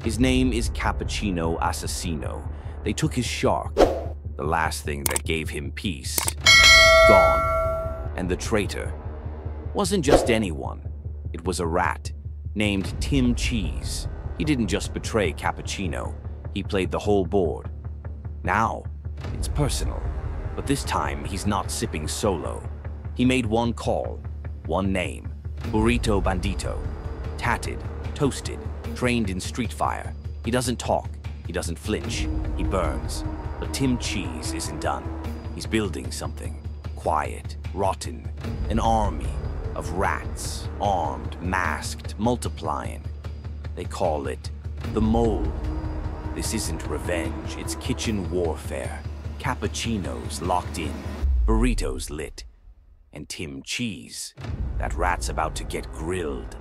His name is Cappuccino Assassino. They took his shark, the last thing that gave him peace. Gone. And the traitor wasn't just anyone. It was a rat named Tim Cheese. He didn't just betray Cappuccino. He played the whole board. Now, it's personal. But this time, he's not sipping solo. He made one call, one name. Burrito Bandito. Tatted, toasted, trained in street fire. He doesn't talk. He doesn't flinch. He burns. But Tim Cheese isn't done. He's building something. Quiet, rotten. An army of rats, armed, masked, multiplying. They call it the Mole. This isn't revenge, it's kitchen warfare. Cappuccino's locked in, burritos lit. And Tim Cheese, that rat's about to get grilled.